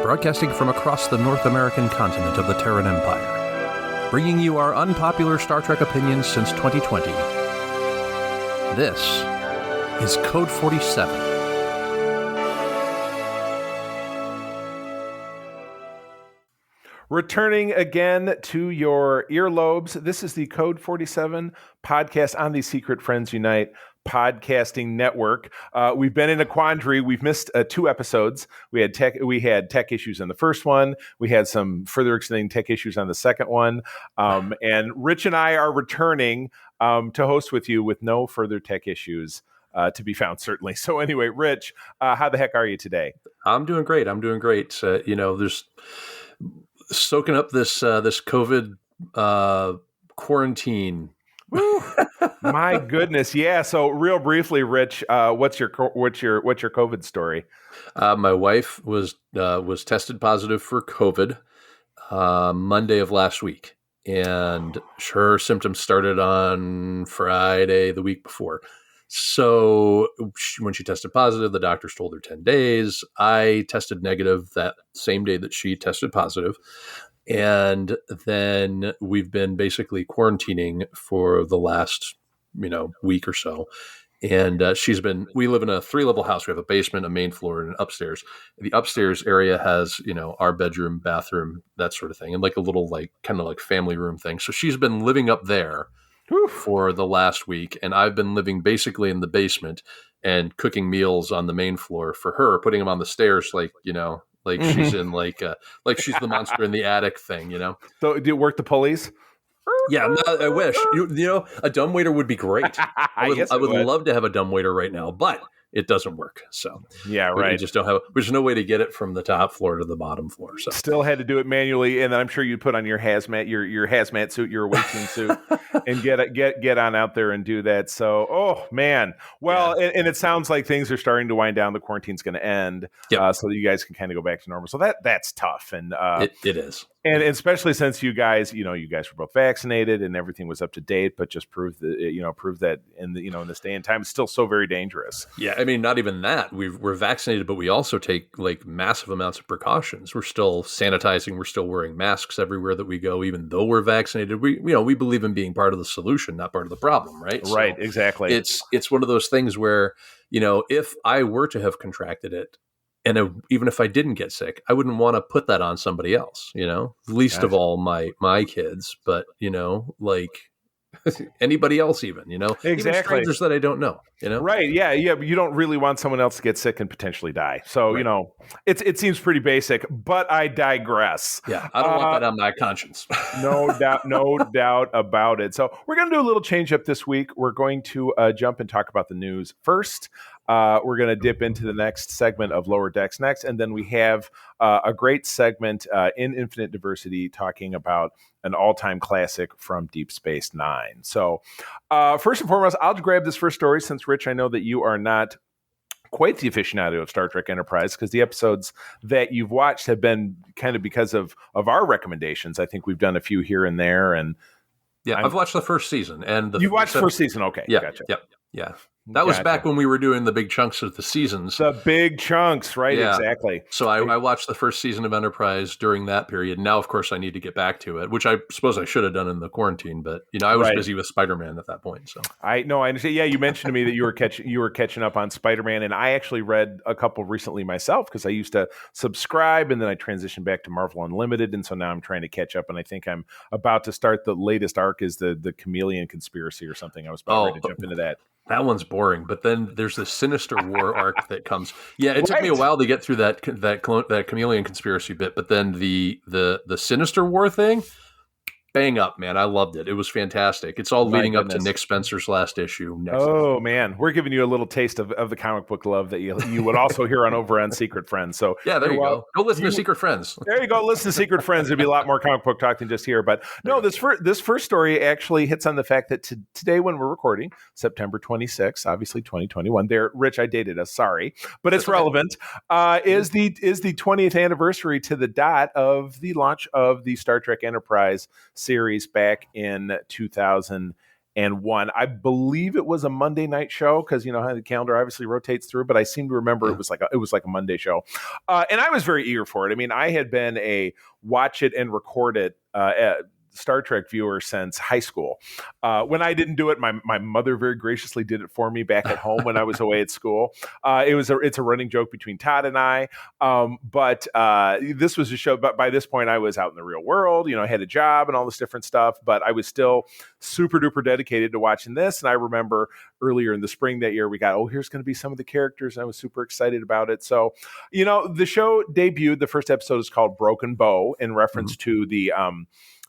broadcasting from across the North American continent of the Terran Empire, bringing you our unpopular Star Trek opinions since 2020. This is Code 47. Returning again to your earlobes, this is the Code 47 podcast on the Secret Friends Unite podcasting network. We've been in a quandary. We've missed 2 episodes. We had tech issues in the first one. We had some further extending tech issues on the second one. And Rich and I are returning to host with you with no further tech issues to be found, certainly. So anyway, Rich, how the heck are you today? I'm doing great. There's soaking up this COVID quarantine. My goodness, yeah. So, real briefly, Rich, what's your COVID story? My wife was tested positive for COVID Monday of last week, and her symptoms started on Friday the week before. So when she tested positive, the doctors told her 10 days. I tested negative that same day that she tested positive. And then we've been basically quarantining for the last, week or so. And we live in a 3-level house. We have a basement, a main floor, and an upstairs. The upstairs area has, our bedroom, bathroom, that sort of thing. And like a little, kind of family room thing. So she's been living up there for the last week, and I've been living basically in the basement and cooking meals on the main floor for her, putting them on the stairs, she's in she's the monster in the attic thing, So, do you work the pulleys? Yeah, I wish. A dumbwaiter would be great. I would love to have a dumbwaiter right now, but it doesn't work. So yeah, right. We just don't have. There's no way to get it from the top floor to the bottom floor. So still had to do it manually, and then I'm sure you put on your hazmat, your hazmat suit, your awakening suit, and get on out there and do that. So, oh man, well, yeah. and it sounds like things are starting to wind down. The quarantine's going to end, so that you guys can kind of go back to normal. So that's tough, and it is. And especially since you guys were both vaccinated and everything was up to date, but just proved that in this day and time, it's still so very dangerous. Yeah, I mean, not even that. We're vaccinated, but we also take massive amounts of precautions. We're still sanitizing. We're still wearing masks everywhere that we go, even though we're vaccinated. We believe in being part of the solution, not part of the problem, right? Right, so exactly. It's one of those things where if I were to have contracted it, and even if I didn't get sick, I wouldn't want to put that on somebody else, least of all my kids, but, anybody else even, exactly. Even strangers that I don't know, Right. Yeah. You don't really want someone else to get sick and potentially die. So, right. It seems pretty basic, but I digress. Yeah. I don't want that on my conscience. No doubt about it. So we're going to do a little change up this week. We're going to jump and talk about the news first. We're going to dip into the next segment of Lower Decks next. And then we have a great segment in Infinite Diversity talking about an all-time classic from Deep Space Nine. So first and foremost, I'll grab this first story since, Rich, I know that you are not quite the aficionado of Star Trek Enterprise because the episodes that you've watched have been kind of because of our recommendations. I think we've done a few here and there. And yeah, I've watched the first season. You watched the first season? Okay. Yeah, gotcha. Yeah. That was back when we were doing the big chunks of the seasons. The big chunks, right? Yeah. Exactly. So I watched the first season of Enterprise during that period. Now, of course, I need to get back to it, which I suppose I should have done in the quarantine. But I was busy with Spider-Man at that point. So I understand. Yeah, you mentioned to me that you were catching up on Spider-Man, and I actually read a couple recently myself because I used to subscribe, and then I transitioned back to Marvel Unlimited, and so now I'm trying to catch up. And I think I'm about to start the latest arc is the Chameleon Conspiracy or something. I was about ready to jump into that. That one's boring, but then there's the Sinister War arc that comes. Yeah, it took me a while to get through that Chameleon Conspiracy bit, but then the Sinister War thing, bang up, man. I loved it. It was fantastic. It's all leading up to Nick Spencer's last issue. Man, we're giving you a little taste of the comic book love that you would also hear over on Secret Friends. So yeah, there you go. Go listen to Secret Friends. There you go. Listen to Secret Friends. There'd be a lot more comic book talk than just here. But no, this first story actually hits on the fact that today, when we're recording, September 26th, obviously 2021. There, Rich, I dated us. Sorry, but it's relevant. Is the 20th anniversary to the dot of the launch of the Star Trek Enterprise series back in 2000. 2001. I believe it was a Monday night show because you know how the calendar obviously rotates through, but I seem to remember Yeah. it was like a Monday show, and I was very eager for it. I mean, I had been a watch it and record it Star Trek viewer since high school. When I didn't do it, my mother very graciously did it for me back at home when I was away at school. It's a running joke between Todd and I. But this was a show. But by this point, I was out in the real world. You know, I had a job and all this different stuff. But I was still super duper dedicated to watching this. And I remember earlier in the spring that year, we got, here's going to be some of the characters. And I was super excited about it. So, you know, the show debuted. The first episode is called Broken Bow in reference to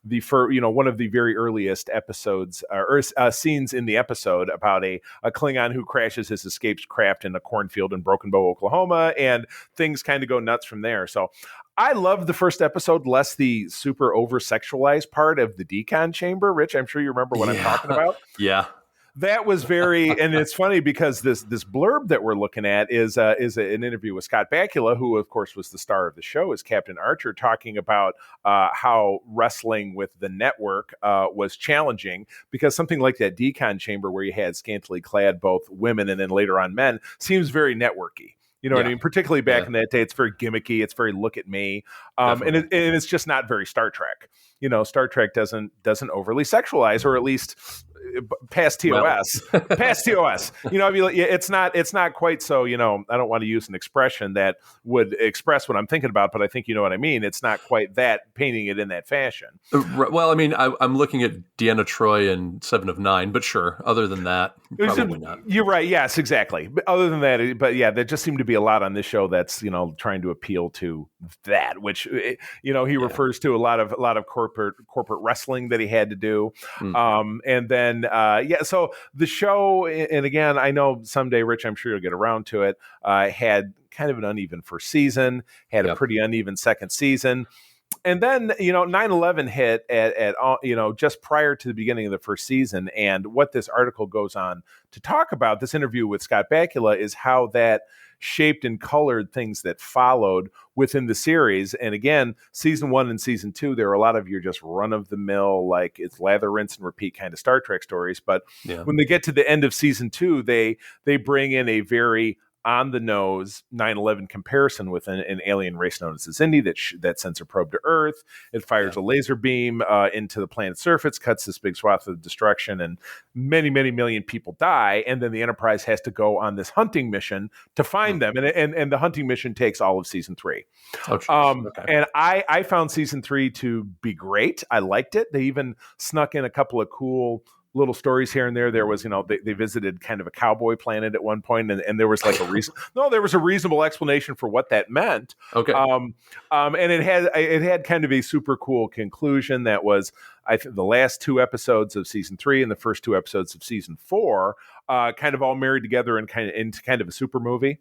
one of the very earliest episodes or scenes in the episode about a Klingon who crashes his escaped craft in a cornfield in Broken Bow, Oklahoma, and things kind of go nuts from there. So I loved the first episode, less the super over sexualized part of the decon chamber. Rich, I'm sure you remember what I'm talking about. Yeah. That was very, and it's funny because this blurb that we're looking at is an interview with Scott Bakula, who of course was the star of the show as Captain Archer, talking about how wrestling with the network was challenging because something like that decon chamber where you had scantily clad both women and then later on men seems very networky. You know what I mean? Particularly back in that day, it's very gimmicky. It's very look at me, and it's just not very Star Trek. You know, Star Trek doesn't overly sexualize, or at least past TOS. Past TOS. You know, I mean, it's not quite so. You know, I don't want to use an expression that would express what I'm thinking about, but I think you know what I mean. It's not quite that, painting it in that fashion. Well, I mean, I'm looking at Deanna Troi in 7 of 9, but sure. Other than that, probably not. You're right. Yes, exactly. But other than that, but yeah, there just seemed to be a lot on this show that's, you know, trying to appeal to that, which, you know, he refers to a lot of corporate wrestling that he had to do. And then, so the show, and again, I know someday, Rich, I'm sure you'll get around to it, had kind of an uneven first season, had a pretty uneven second season. And then, you know, 9/11 hit at you know, just prior to the beginning of the first season. And what this article goes on to talk about, this interview with Scott Bakula, is how that shaped and colored things that followed within the series. And again, season 1 and season 2, there are a lot of your just run of the mill, like it's lather, rinse, and repeat kind of Star Trek stories. But when they get to the end of season 2, they bring in a very on the nose 9/11 comparison with an alien race known as the Xindi that sends a probe to Earth. It fires a laser beam into the planet's surface, cuts this big swath of destruction, and many, many million people die. And then the Enterprise has to go on this hunting mission to find them. And the hunting mission takes all of season 3. And I found season 3 to be great. I liked it. They even snuck in a couple of cool little stories here and there. There was, you know, they visited kind of a cowboy planet at one point, and there was like a reason. No, there was a reasonable explanation for what that meant. Okay. And it had kind of a super cool conclusion that was, I think, the last 2 episodes of season 3 and the first 2 episodes of season 4 kind of all married together and into kind of a super movie,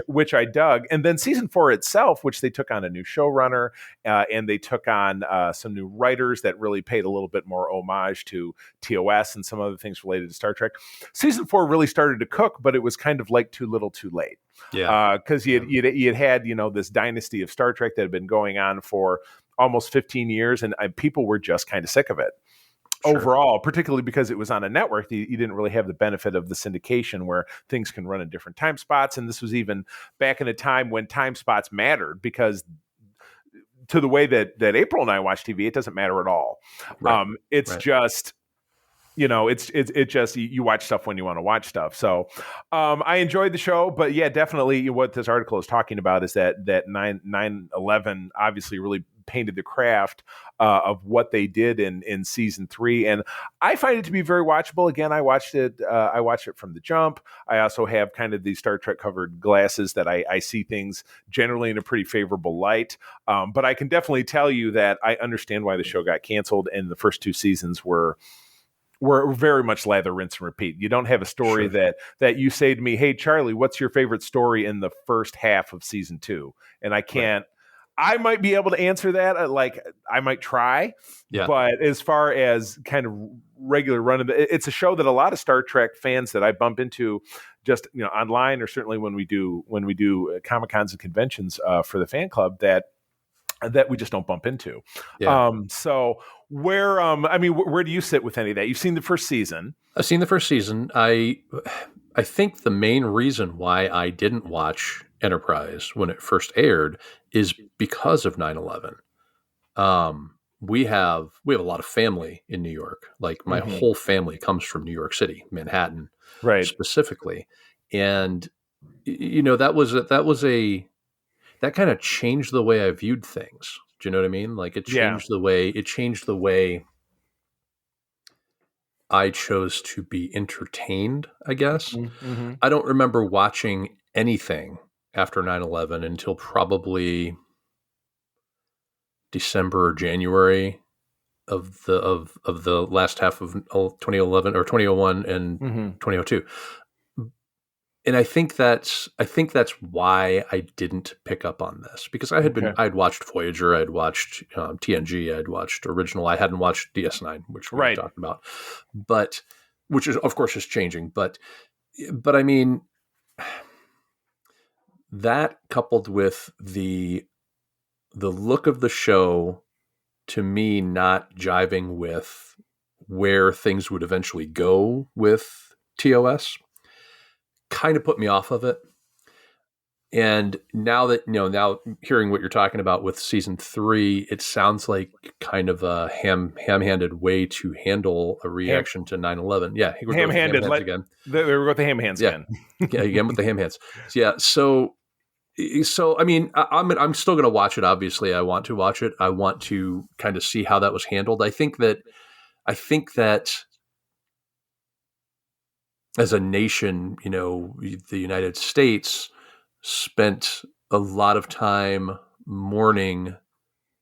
which I dug. And then season 4 itself, which they took on a new showrunner and they took on some new writers that really paid a little bit more homage to TOS and some other things related to Star Trek. Season 4 really started to cook, but it was kind of like too little too late. Because you'd had, you know, this dynasty of Star Trek that had been going on for almost 15 years, and people were just kind of sick of it. Overall, particularly because it was on a network, you didn't really have the benefit of the syndication where things can run in different time spots. And this was even back in a time when time spots mattered, because to the way that April and I watch TV, it doesn't matter at all. It's just, you know, it's just, you watch stuff when you want to watch stuff. So I enjoyed the show, but yeah, definitely what this article is talking about is that 9/11 obviously really painted the craft of what they did in season 3, and I find it to be very watchable. Again, I watched it from the jump. I also have kind of these Star Trek covered glasses that I see things generally in a pretty favorable light, but I can definitely tell you that I understand why the show got canceled, and the first 2 seasons were very much lather, rinse, and repeat. You don't have a story that you say to me, "Hey, Charlie, what's your favorite story in the first half of season 2?" And I can't. I might be able to answer that. Like, I might try, but as far as kind of regular run of it's a show that a lot of Star Trek fans that I bump into, just, you know, online, or certainly when we do Comic-Cons and conventions for the fan club, that we just don't bump into. So where do you sit with any of that? You've seen the first season. I've seen the first season. I think the main reason why I didn't watch Enterprise when it first aired is because of 9/11. We have a lot of family in New York. Like my Mm-hmm. whole family comes from New York City, Manhattan Right. specifically, and that kind of changed the way I viewed things. Do you know what I mean? Like Yeah. it changed the way I chose to be entertained, I guess. Mm-hmm. I don't remember watching anything after 9/11 until probably December or January of the last half of 2011 or 2001 and Mm-hmm. 2002. And I think that's why I didn't pick up on this, because Okay. I'd watched Voyager, I'd watched TNG, I'd watched Original, I hadn't watched DS9, which we Right. talked about, but which is of course is changing, but I mean that coupled with the look of the show, to me not jiving with where things would eventually go with TOS, kind of put me off of it. And now hearing what you're talking about with season 3, it sounds like kind of a ham-handed way to handle a Ham reaction to 9/11. Yeah, here we go with the ham ham-handed. hands again. There we go with the ham hands Yeah, again. yeah, again with the ham hands. Yeah, so I mean, I'm still going to watch it. Obviously, I want to watch it. I want to kind of see how that was handled. I think that as a nation, the United States spent a lot of time mourning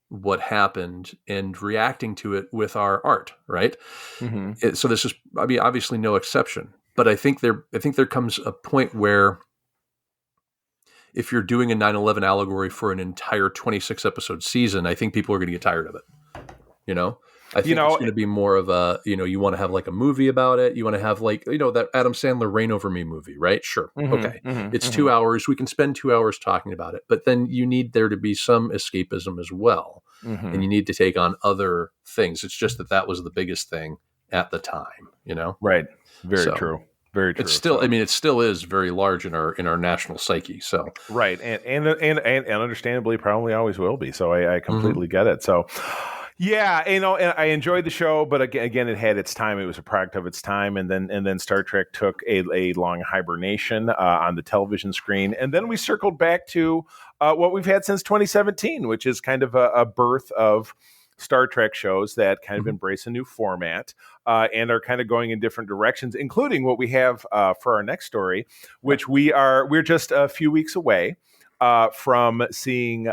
what happened and reacting to it with our art, right? Mm-hmm. So this is, I mean, obviously no exception. But I think there comes a point where if you're doing a 9/11 allegory for an entire 26 episode season, I think people are going to get tired of it. I think it's going to be more of a, you want to have like a movie about it. You want to have like, that Adam Sandler Reign Over Me movie, right? Sure. Okay. It's 2 hours. We can spend 2 hours talking about it, but then you need there to be some escapism as well. And you need to take on other things. It's just that was the biggest thing at the time, Right. Very So, true. Very true. It's still, I mean, it still is very large in our national psyche. So right, and understandably, probably always will be. So I completely get it. So yeah, and I enjoyed the show, but again, it had its time. It was a product of its time, and then Star Trek took a long hibernation on the television screen, and then we circled back to what we've had since 2017, which is kind of a birth of Star Trek shows that kind of embrace a new format and are kind of going in different directions, including what we have for our next story, which we're just a few weeks away from seeing,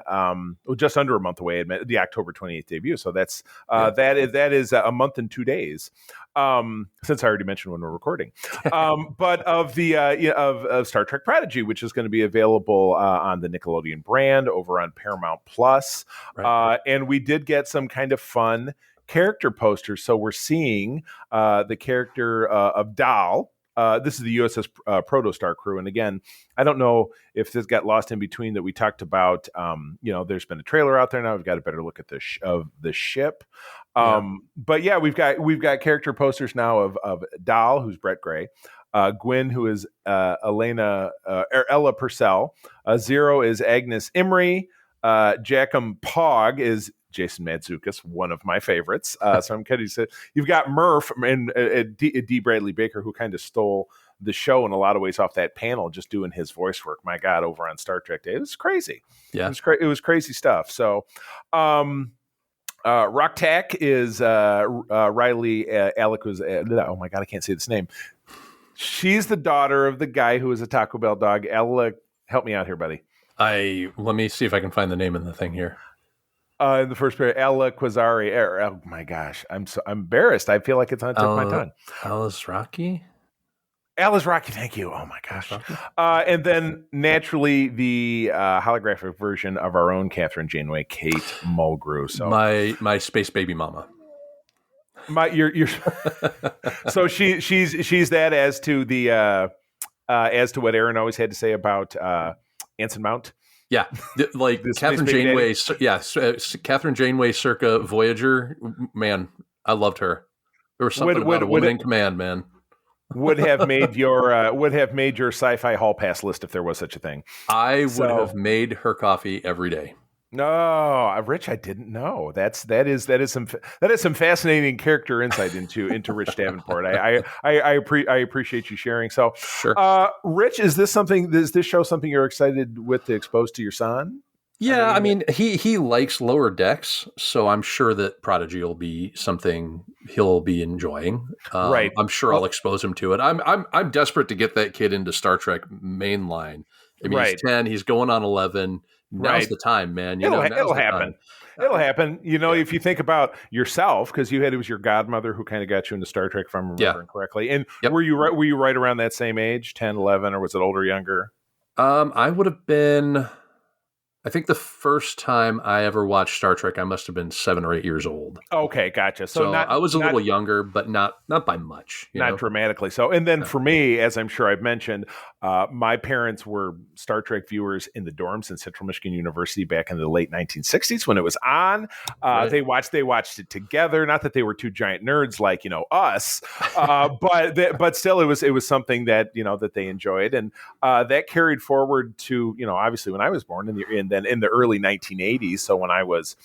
just under a month away, the October 28th debut. So that is a month and 2 days. Since I already mentioned when we're recording, but of the of Star Trek Prodigy, which is going to be available on the Nickelodeon brand over on Paramount Plus, and we did get some kind of fun character posters. So we're seeing the character of Dal. This is the USS Protostar crew, and again, I don't know if this got lost in between that we talked about. There's been a trailer out there now. We've got a better look at the ship. But yeah, we've got character posters now of Dal, who's Brett Gray, Gwyn, who is Ella Purcell, Zero is Agnes Imrie, Jackum Pog is Jason Mantzoukas, one of my favorites. So I'm kind of you've got Murph and D. Bradley Baker, who kind of stole the show in a lot of ways off that panel, just doing his voice work. My God, over on Star Trek Day, it was crazy. Yeah, it was crazy stuff. So. Rocktack is Riley Alec, who's oh my God, I can't say this name. She's the daughter of the guy who is a Taco Bell dog. Alec, help me out here, buddy. Let me see if I can find the name in the thing here. In the first period, Ella Quasari. Oh my gosh, I'm embarrassed. I feel like it's on the tip of my tongue. Alice Rocky. Alice Rocky, thank you. Oh my gosh. And then naturally the holographic version of our own Catherine Janeway, Kate Mulgrew. So my space baby mama. You're so she's that as to the as to what Aaron always had to say about Anson Mount. Yeah, like The Space Catherine Baby Daddy Janeway. Yeah, Catherine Janeway, circa Voyager. Man, I loved her. There was would something about would a would woman in command, man. would have made your sci-fi hall pass list if there was such a thing. I would have So made her coffee every day. no, Rich, I didn't know. That is some fascinating character insight into Rich Davenport. I appreciate you sharing. So, Sure. Rich, is this show something you're excited with to expose to your son? Yeah, I mean, he likes Lower Decks, so I'm sure that Prodigy will be something he'll be enjoying. Right. I'm sure I'll expose him to it. I'm desperate to get that kid into Star Trek mainline. I mean, he's Right. 10, he's going on 11. Now's Right. the time, man. It'll Now's the time. happen. It'll happen. Yeah. If you think about yourself, because it was your godmother who kind of got you into Star Trek, if I'm remembering correctly. And Yep. were you right around that same age, 10, 11, or was it older, younger? I would have been. I think the first time I ever watched Star Trek, I must have been 7 or 8 years old. Okay, gotcha. So I was a little younger, but not by much. Not dramatically so. And then for me, as I'm sure I've mentioned, my parents were Star Trek viewers in the dorms in Central Michigan University back in the late 1960s when it was on. Right. They watched it together. Not that they were two giant nerds like us, but still, it was something that that they enjoyed, and that carried forward to obviously when I was born and then in the early 1980s. So when I was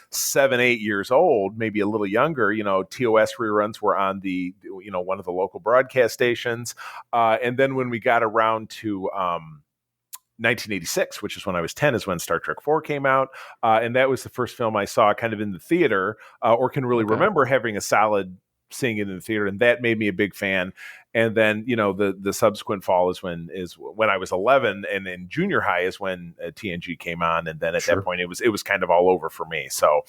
7, 8 years old, maybe a little younger, TOS reruns were on the one of the local broadcast stations, and then when we got around to 1986, which is when I was 10, is when Star Trek 4 came out, and that was the first film I saw kind of in the theater, or can really remember having a solid seeing it in the theater, and that made me a big fan. And then the subsequent fall is when I was 11, and in junior high is when TNG came on, and then at that point it was kind of all over for me. So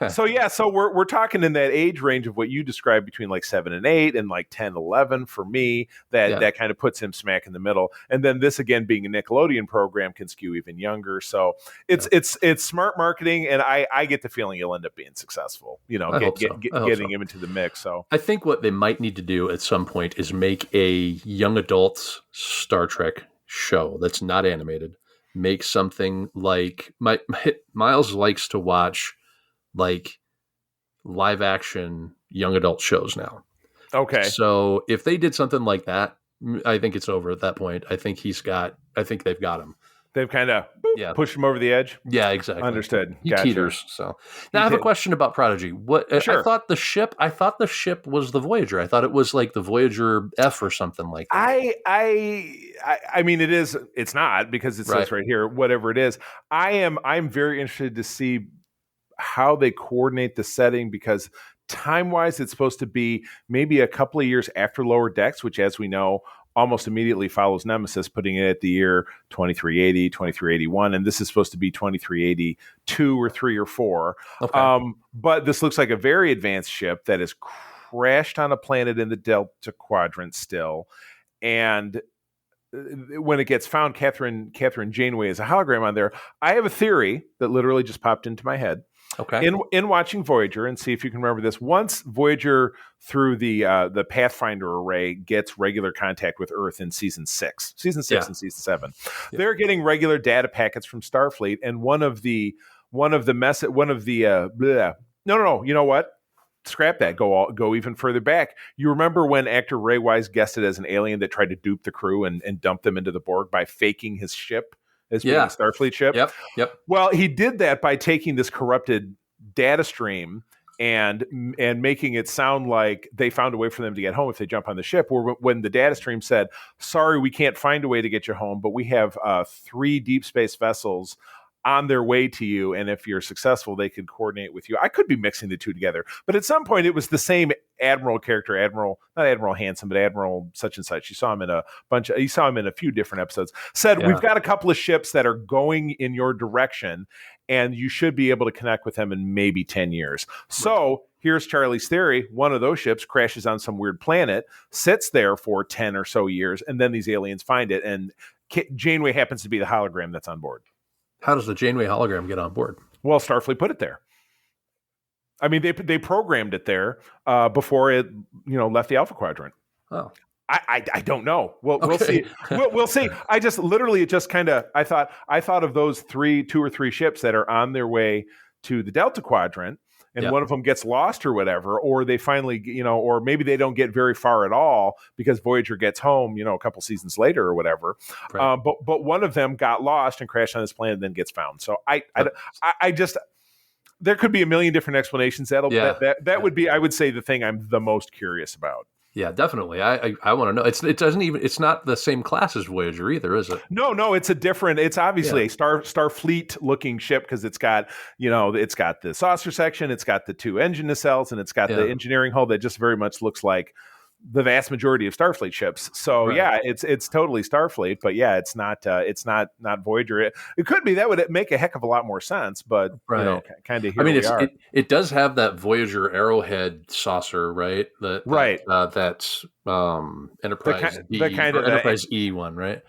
so we're talking in that age range of what you described between like 7 and 8 and like 10, 11 for me. That kind of puts him smack in the middle. And then this again being a Nickelodeon program can skew even younger. So it's smart marketing, and I get the feeling you'll end up being successful. Getting him into the mix. So I think what they might need to do at some point is make a young adults Star Trek show that's not animated. Make something like Miles likes to watch like live action young adult shows now. Okay. So if they did something like that, I think it's over at that point. I think they've got him. They've kind of pushed him over the edge. Yeah, exactly. Understood. He gotcha. teeters. So now I have a question about Prodigy. Sure. I thought the ship was the Voyager. I thought it was like the Voyager F or something like that. I mean, it is. It's not, because it says right here, whatever it is. I'm very interested to see how they coordinate the setting, because time-wise, it's supposed to be maybe a couple of years after Lower Decks, which, as we know, almost immediately follows Nemesis, putting it at the year 2380, 2381, and this is supposed to be 2382 or 3 or 4. Okay. But this looks like a very advanced ship that has crashed on a planet in the Delta Quadrant still, and when it gets found, Catherine Janeway is a hologram on there. I have a theory that literally just popped into my head. Okay. In watching Voyager, and see if you can remember this, once Voyager through the Pathfinder array gets regular contact with Earth in season 6 and season 7, they're getting regular data packets from Starfleet, and one of the no, you know what? Scrap that. Go even further back. You remember when actor Ray Wise guessed it as an alien that tried to dupe the crew and dump them into the Borg by faking his ship as being a Starfleet ship? Yep. Well, he did that by taking this corrupted data stream and making it sound like they found a way for them to get home if they jump on the ship. Or when the data stream said, "Sorry, we can't find a way to get you home, but we have 3 deep space vessels on their way to you, and if you're successful, they could coordinate with you." I could be mixing the two together, but at some point it was the same Admiral character, not Admiral Hanson, but Admiral such and such. You saw him in a few different episodes. Said, "We've got a couple of ships that are going in your direction, and you should be able to connect with them in maybe 10 years. So here's Charlie's theory. One of those ships crashes on some weird planet, sits there for 10 or so years, and then these aliens find it, and Janeway happens to be the hologram that's on board. How does the Janeway hologram get on board? Well, Starfleet put it there. I mean, they programmed it there before it left the Alpha Quadrant. Oh. I don't know. We'll Okay. see. We'll see. I just literally just kind of I thought of those two or three ships that are on their way to the Delta Quadrant, and Yeah. one of them gets lost or whatever, or they finally, or maybe they don't get very far at all because Voyager gets home, a couple seasons later or whatever. Right. But one of them got lost and crashed on this planet, and then gets found. So I just there could be a million different explanations. Yeah. That would be, I would say, the thing I'm the most curious about. Yeah, definitely. I want to know. It's not the same class as Voyager either, is it? No, it's a different. It's obviously Yeah. a Starfleet looking ship because it's got it's got the saucer section, it's got the two engine nacelles, and it's got the Yeah. engineering hull that just very much looks like the vast majority of Starfleet ships. So Right. yeah, it's totally Starfleet, but yeah, it's not Voyager. It could be. That would make a heck of a lot more sense, but Right. kind of I here mean, we are. it does have that Voyager Arrowhead saucer, right? Right. That's Enterprise The D kind or of the Enterprise E one, right?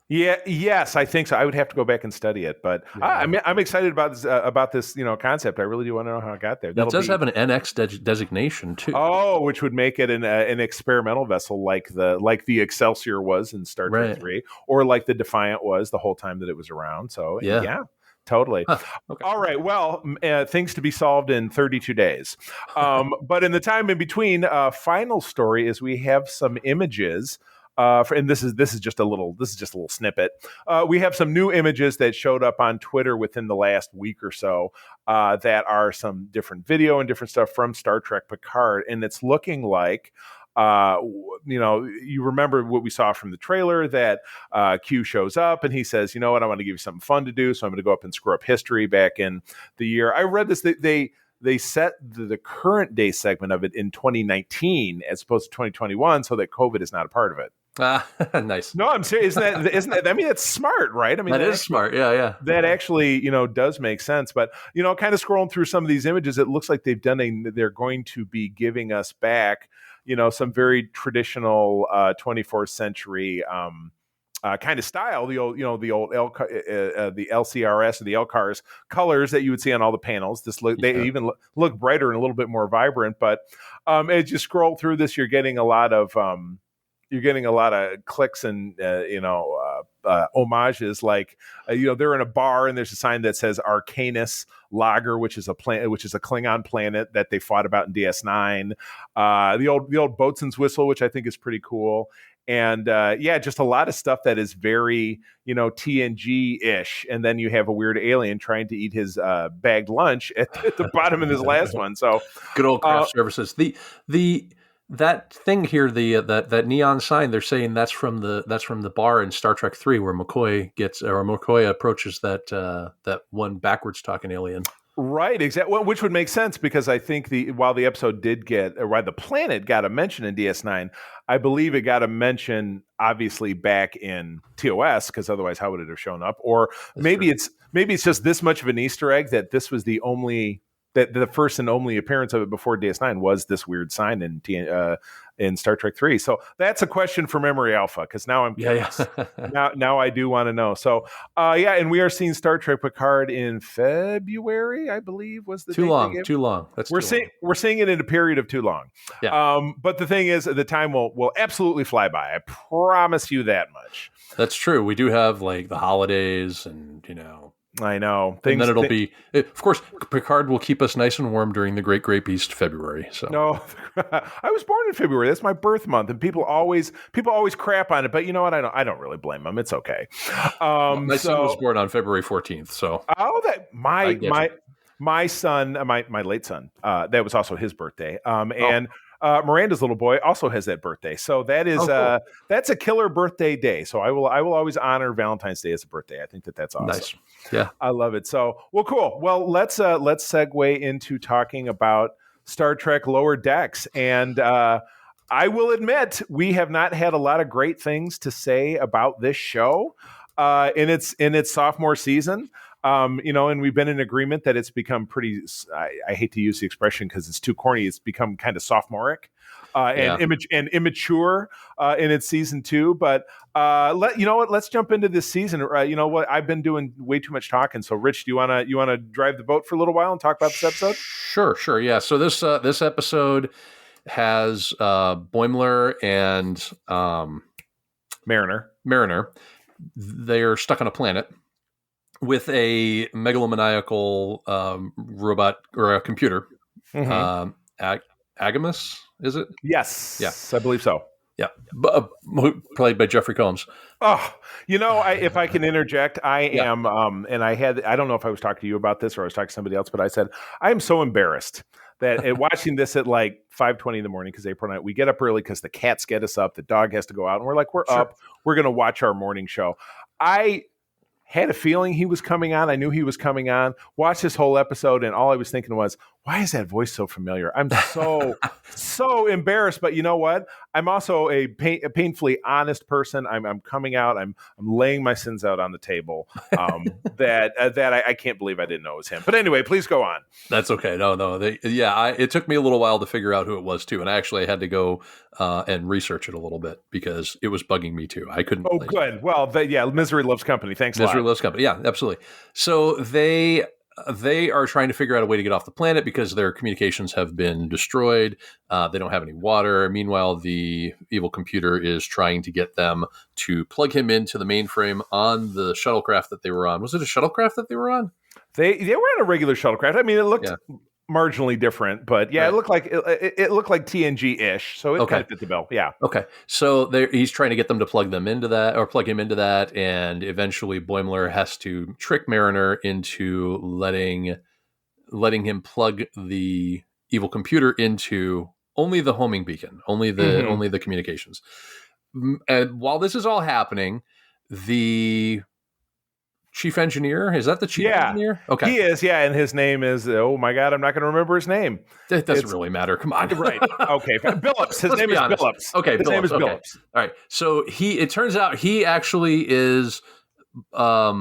Yeah, yes, I think so. I would have to go back and study it, but Yeah. I'm excited about this concept. I really do want to know how it got there. It does have an NX designation too. Oh, which would make it an experimental vessel like the Excelsior was in Star Trek Right. 3, or like the Defiant was the whole time that it was around. So Yeah. totally. Huh. Okay. All right. Well, things to be solved in 32 days. But in the time in between, final story is we have some images. And this is just a little snippet. We have some new images that showed up on Twitter within the last week or so that are some different video and different stuff from Star Trek Picard, and it's looking like. You remember what we saw from the trailer that Q shows up and he says, "You know what? I want to give you something fun to do, so I'm going to go up and screw up history." Back in the year, I read this. They set the current day segment of it in 2019 as opposed to 2021, so that COVID is not a part of it. Nice. No, I'm serious. Isn't that? I mean, that's smart, right? I mean, That is smart. Yeah. that actually, does make sense. But kind of scrolling through some of these images, it looks like they're going to be giving us back, some very traditional 24th century kind of style, the old the LCRS or the LCARS colors that you would see on all the panels. They even look brighter and a little bit more vibrant. But as you scroll through this, you're getting a lot of clicks and homages, like they're in a bar and there's a sign that says Arcanus Lager, which is a Klingon planet that they fought about in DS9. The old boatswain's whistle, which I think is pretty cool. And just a lot of stuff that is very TNG-ish. And then you have a weird alien trying to eat his bagged lunch at the bottom of this last one. So good old craft services. That thing here, that neon sign, they're saying that's from the bar in Star Trek 3 where McCoy approaches that one backwards talking alien. Right, exactly. Well, which would make sense because I think while the planet got a mention in DS9, I believe it got a mention obviously back in TOS, because otherwise how would it have shown up? Or maybe it's just this much of an Easter egg that this was the first and only appearance of it before DS9 was this weird sign in Star Trek 3. So that's a question for Memory Alpha, because now I'm curious. now I do want to know. So and we are seeing Star Trek Picard in February, I believe was the too date long. they gave. Too long. We're seeing it in a period of too long. Yeah. But the thing is, the time will absolutely fly by. I promise you that much. That's true. We do have like the holidays and I know. And then it'll be, of course, Picard will keep us nice and warm during the Great Grape East February. So no, I was born in February. That's my birth month, and people always crap on it. But you know what? I don't really blame them. It's okay. My son was born on February 14th. So my son, my late son, that was also his birthday. And Miranda's little boy also has that birthday, so that is cool. That's a killer birthday day. So I will always honor Valentine's Day as a birthday. I think that's awesome. Nice. Yeah, I love it. So cool. Well, let's segue into talking about Star Trek Lower Decks, and I will admit we have not had a lot of great things to say about this show in its sophomore season. And we've been in agreement that it's become pretty, I hate to use the expression because it's too corny. It's become kind of sophomoric and immature in its season 2. But let's jump into this season. I've been doing way too much talking. So Rich, do you want to drive the boat for a little while and talk about this episode? Sure. Yeah. So this episode has Boimler and Mariner. They are stuck on a planet with a megalomaniacal robot or a computer. Mm-hmm. Agamus, is it? Yes. Yeah. I believe so. Yeah. Played by Jeffrey Combs. Oh, if I can interject, I Yeah. am, and I don't know if I was talking to you about this or I was talking to somebody else, but I said, I am so embarrassed that watching this at like 5:20 in the morning, because April night, we get up early because the cats get us up, the dog has to go out, and we're like, we're Sure. up, we're going to watch our morning show. I had a feeling he was coming on. I knew he was coming on. Watched this whole episode, and all I was thinking was, why is that voice so familiar? I'm so embarrassed. But you know what? I'm also a painfully honest person. I'm coming out. I'm laying my sins out on the table. That I can't believe I didn't know it was him. But anyway, please go on. That's okay. No. It took me a little while to figure out who it was too, and I actually had to go and research it a little bit because it was bugging me too. I couldn't. Oh, good. It. Well, misery loves company. Thanks a lot. Misery loves company. Yeah, absolutely. So they are trying to figure out a way to get off the planet because their communications have been destroyed. They don't have any water. Meanwhile, the evil computer is trying to get them to plug him into the mainframe on the shuttlecraft that they were on. Was it a shuttlecraft that they were on? They were on a regular shuttlecraft. I mean, it looked marginally different, but yeah, right. It looked like TNG-ish, so it kind of fit the bill. Yeah. Okay. So he's trying to get them to plug him into that, and eventually Boimler has to trick Mariner into letting him plug the evil computer into only the homing beacon, only the communications. And while this is all happening, the chief engineer, is that the chief engineer? Okay. He is, and his name is, oh my God, I'm not going to remember his name. It doesn't really matter. Come on. Right. Okay. Billups. His name is Billups. Okay. His name is Billups. All right. So it turns out he actually is a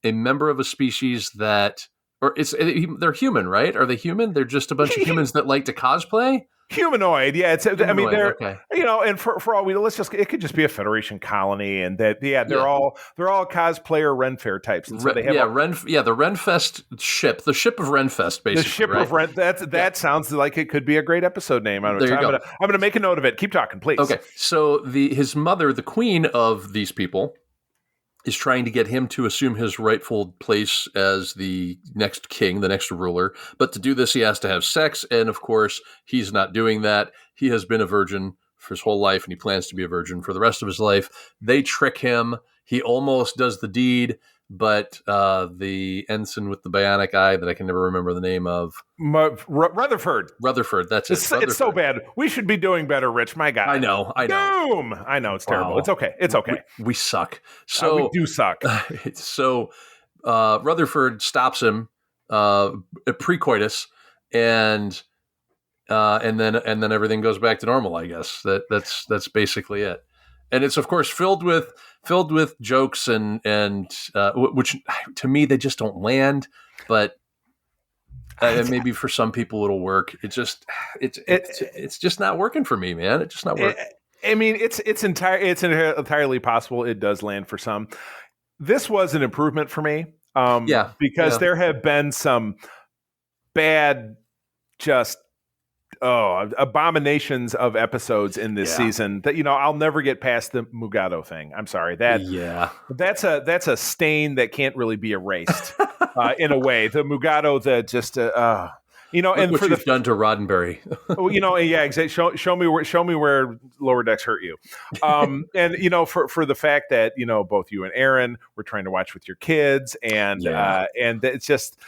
member of a species that, they're human, right? Are they human? They're just a bunch of humans that like to cosplay? Humanoid, yeah. I mean, they're and for all we know, it could just be a Federation colony, and that they're all cosplayer Ren Fair types. And so they have the RenFest ship, the Ship of RenFest, basically. The Ship of Ren. That sounds like it could be a great episode name. I'm gonna make a note of it. Keep talking, please. Okay, so his mother, the queen of these people, is trying to get him to assume his rightful place as the next king, the next ruler. But to do this, he has to have sex. And of course, he's not doing that. He has been a virgin for his whole life, and he plans to be a virgin for the rest of his life. They trick him. He almost does the deed, but the ensign with the bionic eye that I can never remember the name of. Rutherford. That's it. It's so bad. We should be doing better, Rich. My God. I know. Boom. I know. It's terrible. Wow. It's okay. We suck. So we do suck. So Rutherford stops him pre-coitus, and then everything goes back to normal. I guess that's basically it. And it's of course filled with jokes and which to me they just don't land, but maybe for some people it'll work. It's just not working for me, man. It's just not working. I mean, it's entirely possible it does land for some. This was an improvement for me, because there have been some bad, just abominations of episodes in this season that I'll never get past the Mugado thing. I'm sorry, that's a stain that can't really be erased in a way. The Mugado, and what you've done to Roddenberry. Exactly. Show me where Lower Decks hurt you. And for the fact that both you and Aaron were trying to watch with your kids, and it's just.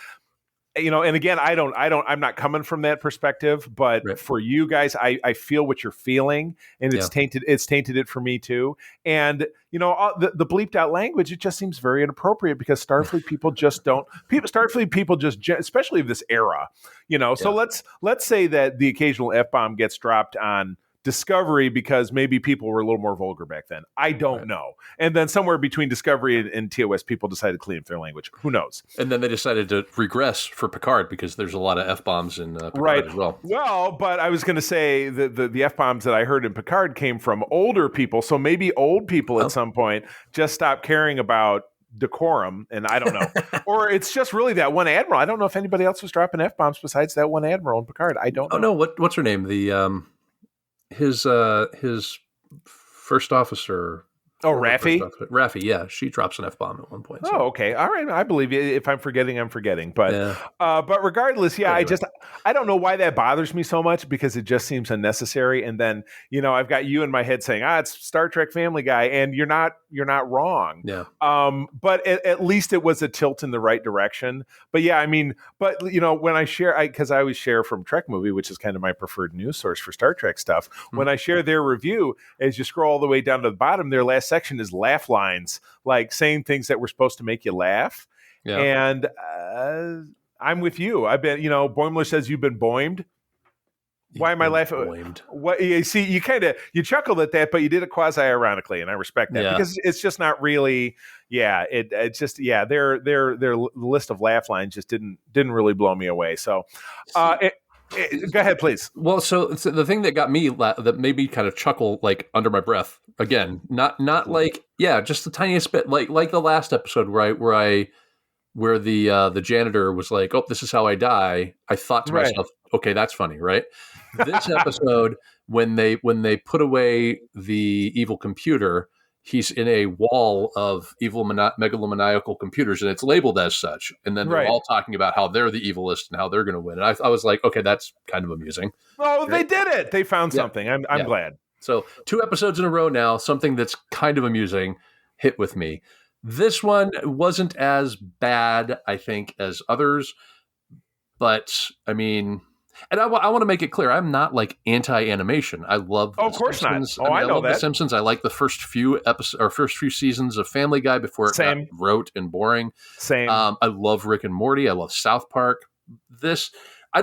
And again, I'm not coming from that perspective, but right. For you guys, I feel what you're feeling, and it's tainted it for me too. And the bleeped out language, it just seems very inappropriate because Starfleet people just don't. Starfleet people just, especially of this era, So let's say that the occasional F-bomb gets dropped on Discovery because maybe people were a little more vulgar back then. I don't know. And then somewhere between Discovery and TOS, people decided to clean up their language. Who knows? And then they decided to regress for Picard because there's a lot of F-bombs in Picard as well. Well, but I was going to say the F-bombs that I heard in Picard came from older people. So maybe old people at some point just stopped caring about decorum, and I don't know. Or it's just really that one admiral. I don't know if anybody else was dropping F-bombs besides that one admiral in Picard. I don't know. Oh, no. What's her name? his first officer, Oh, former first Raffi. officer, Raffi. Yeah, she drops an F-bomb at one point. So. Oh, okay. All right. I believe you. If I'm forgetting, I'm forgetting. But Yeah. regardless, yeah, Anyway. I don't know why that bothers me so much because it just seems unnecessary. And then, I've got you in my head saying, it's Star Trek Family Guy, and you're not wrong. Yeah. But at least it was a tilt in the right direction. But yeah, I mean, when I share, because I always share from Trek Movie, which is kind of my preferred news source for Star Trek stuff. When I share their review, as you scroll all the way down to the bottom, their last section is laugh lines, like saying things that were supposed to make you laugh. Yeah. And I'm with you. I've been, Boimler says you've been boimed. Why am I laughing? Blamed. What you see, you chuckled at that, but you did it quasi ironically, and I respect that because it's just not really. Yeah, it's just their list of laugh lines just didn't really blow me away. So, go ahead, please. Well, so the thing that got me that made me kind of chuckle, like under my breath, again, not like just the tiniest bit, like the last episode where the janitor was like, "Oh, this is how I die." I thought to myself, "Okay, that's funny, right?" This episode, when they put away the evil computer, he's in a wall of evil megalomaniacal computers, and it's labeled as such. And then they're all talking about how they're the evilest and how they're going to win. And I was like, okay, that's kind of amusing. Oh, right? They did it. They found something. I'm glad. So 2 episodes in a row now, something that's kind of amusing hit with me. This one wasn't as bad, I think, as others. But, I mean... And I want to make it clear, I'm not like anti-animation. I love The Simpsons. Not. I know love that. The Simpsons. I like the first few episodes or first few seasons of Family Guy before it got rote and boring. Same. I love Rick and Morty. I love South Park. I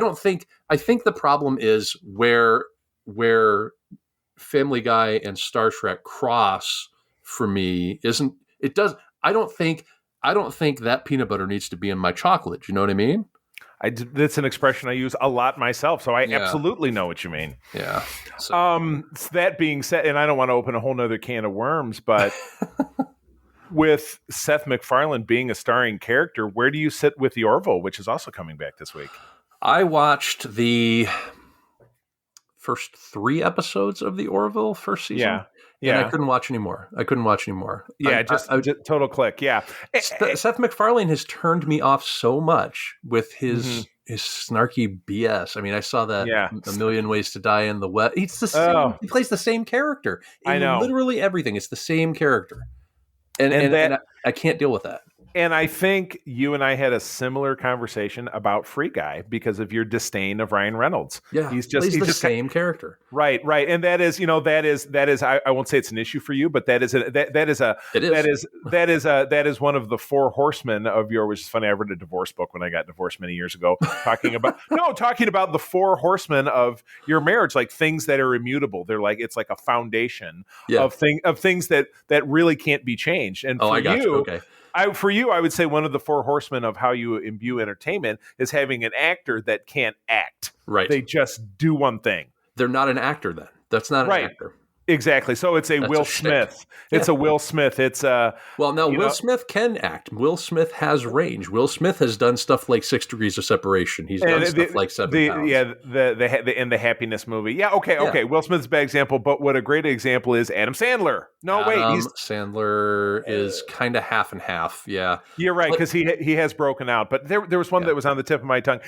think the problem is where Family Guy and Star Trek cross for me I don't think that peanut butter needs to be in my chocolate. You know what I mean? That's an expression I use a lot myself, so I absolutely know what you mean. Yeah. So. That being said, and I don't want to open a whole nother can of worms, but with Seth MacFarlane being a starring character, where do you sit with the Orville, which is also coming back this week? I watched the first 3 episodes of the Orville first season. Yeah. And I couldn't watch anymore. Yeah, just total click. Yeah. Seth MacFarlane has turned me off so much with his snarky BS. I mean, I saw that A Million Ways to Die in the West. It's the same. He plays the same character. I know. Literally everything. It's the same character. And I can't deal with that. And I think you and I had a similar conversation about Free Guy because of your disdain of Ryan Reynolds. Yeah, he's the same character. Right. And that is. I won't say it's an issue for you, but that is one of the 4 horsemen of your. Which is funny. I read a divorce book when I got divorced many years ago, talking about the 4 horsemen of your marriage, like things that are immutable. They're like it's like a foundation of things that really can't be changed. And I got you. Okay. For you, I would say one of the 4 horsemen of how you imbue entertainment is having an actor that can't act. Right. They just do one thing. They're not an actor then. That's not an actor. Exactly. So it's Will Smith. It's a Will Smith. It's Will Smith can act. Will Smith has range. Will Smith has done stuff like 6 Degrees of Separation. He's done stuff like 7 Pounds. Yeah, the Happiness movie. Yeah, okay. Will Smith's a bad example, but what a great example is Adam Sandler. Sandler is kind of half and half. Yeah, you're right because he has broken out. But there was one that was on the tip of my tongue.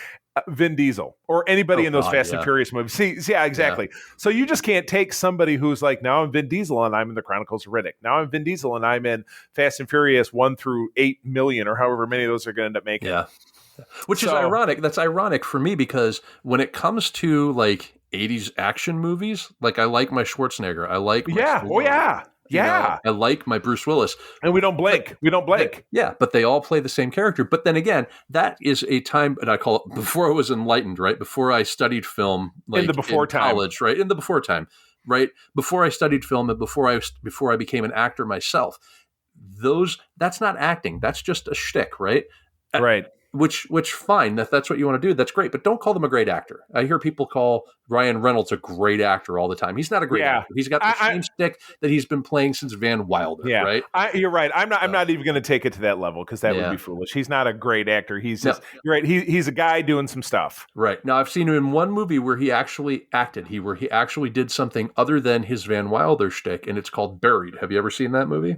Vin Diesel or anybody in those Fast and Furious movies. See, exactly. Yeah. So you just can't take somebody who's like, now I'm Vin Diesel and I'm in the Chronicles of Riddick. Now I'm Vin Diesel and I'm in Fast and Furious 1 through 8 million or however many of those are going to end up making. Yeah. Which is ironic. That's ironic for me because when it comes to like 80s action movies, like I like my Schwarzenegger. I like my Stallone. I like my Bruce Willis. And we don't blink. But they all play the same character. But then again, that is a time, and I call it before I was enlightened, right? Before I studied film, like in the before time. College, right? In the before time, right? Before I studied film and before I became an actor myself. That's not acting. That's just a shtick, right? Right. which fine, that's what you want to do. That's great, but don't call them a great actor. I hear people call Ryan Reynolds a great actor all the time. He's not a great Yeah. actor. He's got the same stick that he's been playing since Van Wilder, Yeah, right? you're right. I'm So, not even going to take it to that level because that would be yeah. foolish. He's not a great actor. He's No, just you're right. He's a guy doing some stuff. right. Now I've seen him in one movie where he actually acted. Where he actually did something other than his Van Wilder shtick, and it's called Buried. Have you ever seen that movie?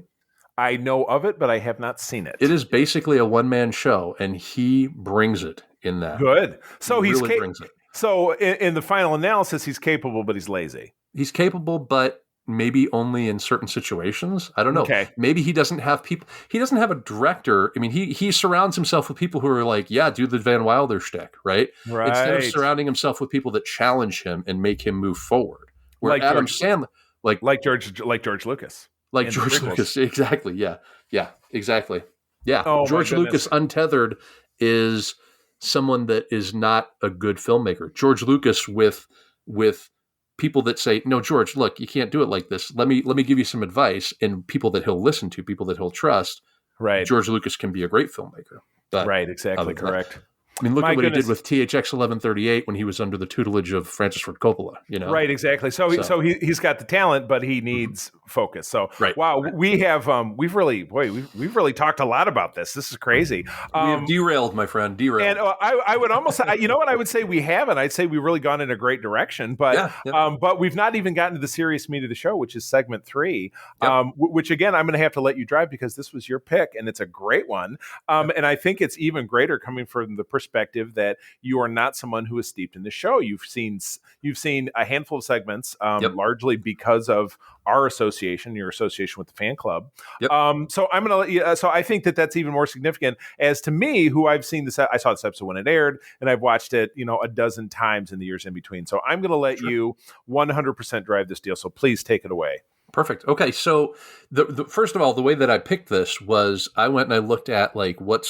I know of it, but I have not seen it. It is basically a one-man show, and he brings it in that. Good. So he he's really brings it. So in the final analysis, he's capable, but he's lazy. He's capable, but maybe only in certain situations. I don't know. Okay. Maybe he doesn't have people. He doesn't have a director. I mean, he surrounds himself with people who are like, yeah, do the Van Wilder shtick, right? Right. Instead of surrounding himself with people that challenge him and make him move forward. Where Like Adam George- Sandler, like George Lucas. like in the George prequels. Lucas, exactly. Yeah, exactly. Yeah, Oh, my George goodness. Lucas untethered is someone that is not a good filmmaker. George Lucas with people that say, "No, George, look, you can't do it like this. Let me give you some advice," and people that he'll listen to, people that he'll trust. Right. George Lucas can be a great filmmaker. But Right. Exactly. other than that- Correct. I mean, look My at what goodness. he did with THX 1138 when he was under the tutelage of Francis Ford Coppola. You know, Right, exactly. So he's got the talent, but he needs focus. So Right. wow, we have we've really talked a lot about this. This is crazy. We have derailed, my friend, derailed. And I would almost say, you know what I would say we haven't. I'd say we've really gone in a great direction, but but we've not even gotten to the serious meat of the show, which is segment 3. Yep. Which again I'm going to have to let you drive because this was your pick and it's a great one. And I think it's even greater coming from the perspective that you are not someone who is steeped in the show. You've seen a handful of segments, largely because of our association, your association with the fan club. Yep. So I'm going to let you. So I think that that's even more significant. As to me, who I've seen this, I saw this episode when it aired, and I've watched it, a dozen times in the years in between. So I'm going to let you 100% drive this deal. So please take it away. Perfect. Okay, so the first of all, the way that I picked this was I went and I looked at like what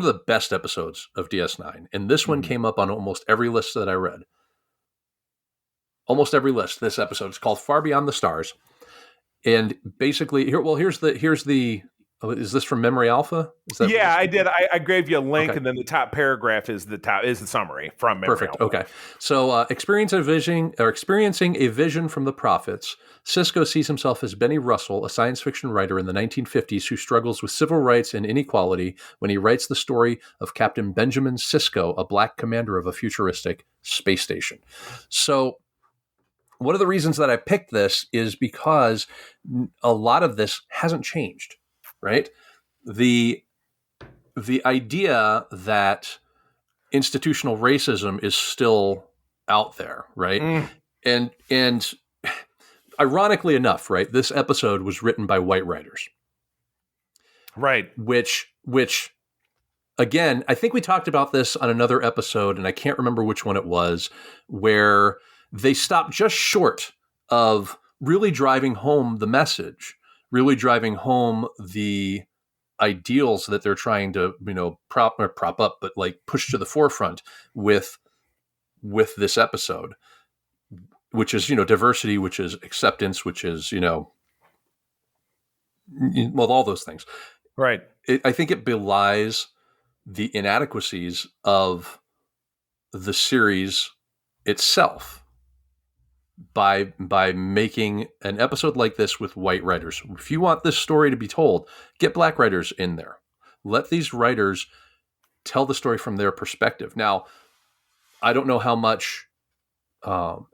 are the best episodes of DS9, and this one came up on almost every list that I read. Almost every list. This episode is called Far Beyond the Stars, and basically here's the. Is this from Memory Alpha? I did. I gave you a link, and then the top paragraph is the summary from Memory Perfect. Alpha. Okay. So, experiencing a vision from the prophets, Cisco sees himself as Benny Russell, a science fiction writer in the 1950s who struggles with civil rights and inequality when he writes the story of Captain Benjamin Sisko, a black commander of a futuristic space station. So, one of the reasons that I picked this is because a lot of this hasn't changed. Right, the idea that institutional racism is still out there, right? And ironically enough, right, this episode was written by white writers, right? Which again, I think we talked about this on another episode, and I can't remember which one it was, where they stopped just short of really driving home the message. Really driving home the ideals that they're trying to, prop up, but like push to the forefront with this episode, which is, diversity, which is acceptance, which is, all those things. Right. I think it belies the inadequacies of the series itself. By making an episode like this with white writers. If you want this story to be told, get black writers in there. Let these writers tell the story from their perspective. Now, I don't know how much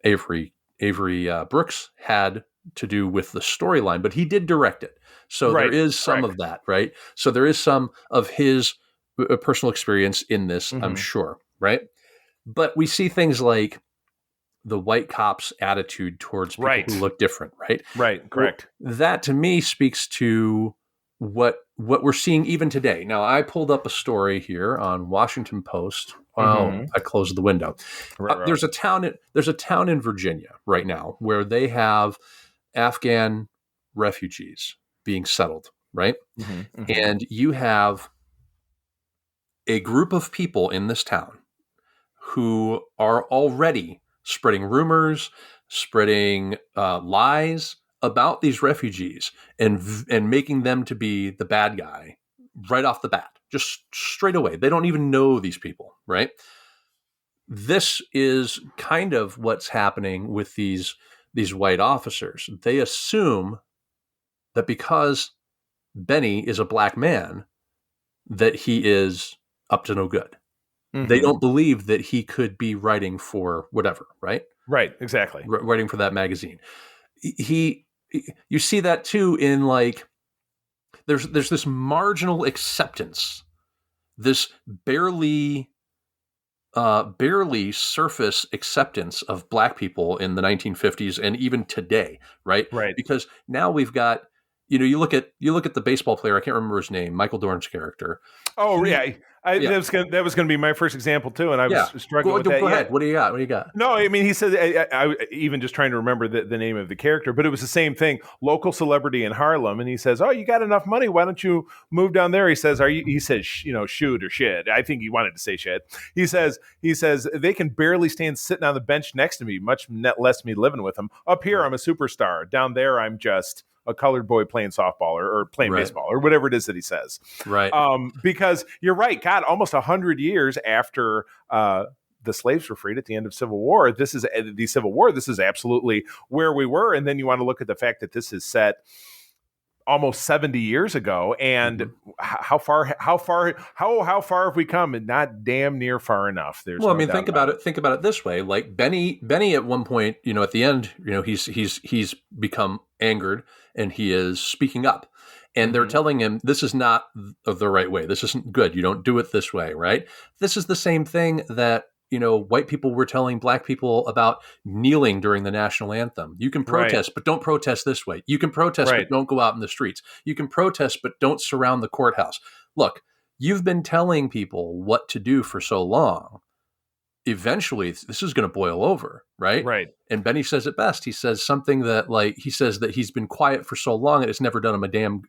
Avery Brooks had to do with the storyline, but he did direct it. So there is some of that, right? So there is some of his personal experience in this, I'm sure, right? But we see things like the white cop's attitude towards people who look different, right? Right, correct. Well, that to me speaks to what we're seeing even today. Now, I pulled up a story here on Washington Post. I closed the window. Right. There's a town in Virginia right now where they have Afghan refugees being settled, right? And you have a group of people in this town who are already spreading rumors, spreading lies about these refugees, and making them to be the bad guy right off the bat, just straight away. They don't even know these people, right? This is kind of what's happening with these white officers. They assume that because Benny is a black man, that he is up to no good. Mm-hmm. They don't believe that he could be writing for whatever, right? Right, exactly. Writing for that magazine. You see that too in like, there's this marginal acceptance, this barely surface acceptance of black people in the 1950s and even today, right? Right. Because now we've got, you look at the baseball player, I can't remember his name, Michael Dorn's character. Oh, yeah. That was going to be my first example too, and I was struggling with that. Go ahead. What do you got? No, I mean, he said, I even just trying to remember the name of the character, but it was the same thing. Local celebrity in Harlem, and he says, "Oh, you got enough money? Why don't you move down there?" He says, He says, shoot or shit. I think he wanted to say shit. He says they can barely stand sitting on the bench next to me, much less me living with them. Up here, I'm a superstar. Down there, I'm just a colored boy playing softball or playing baseball or whatever it is that he says. Right. Because you're right. God, almost 100 years after the slaves were freed at the end of Civil War, this is absolutely where we were. And then you want to look at the fact that this is set almost 70 years ago, and how far have we come? And not damn near far enough. Think about it this way. Like Benny at one point, at the end, he's become angered and he is speaking up, and they're telling him this is not the right way. This isn't good. You don't do it this way, right? This is the same thing that white people were telling black people about kneeling during the national anthem. You can protest, but don't protest this way. You can protest, but don't go out in the streets. You can protest, but don't surround the courthouse. Look, you've been telling people what to do for so long. Eventually, this is going to boil over, right? Right. And Benny says it best. He says something that, like, he says that he's been quiet for so long and it's never done a damn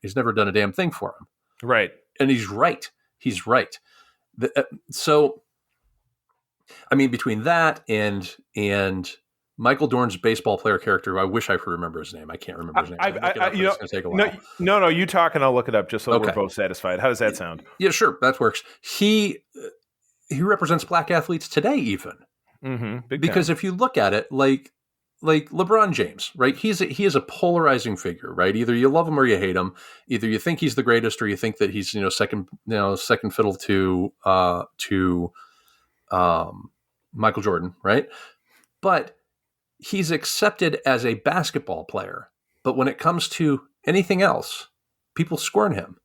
thing for him. Right. And he's right. He's right. So, I mean, between that and Michael Dorn's baseball player character, I wish I could remember his name. I can't remember his name. It's going to take a while. No, you talk and I'll look it up just so we're both satisfied. How does that sound? Yeah, sure. That works. He represents black athletes today, even. Because if you look at it, like LeBron James, right? He is a polarizing figure, right? Either you love him or you hate him. Either you think he's the greatest or you think that he's second fiddle to Michael Jordan, right? But he's accepted as a basketball player. But when it comes to anything else, people scorn him.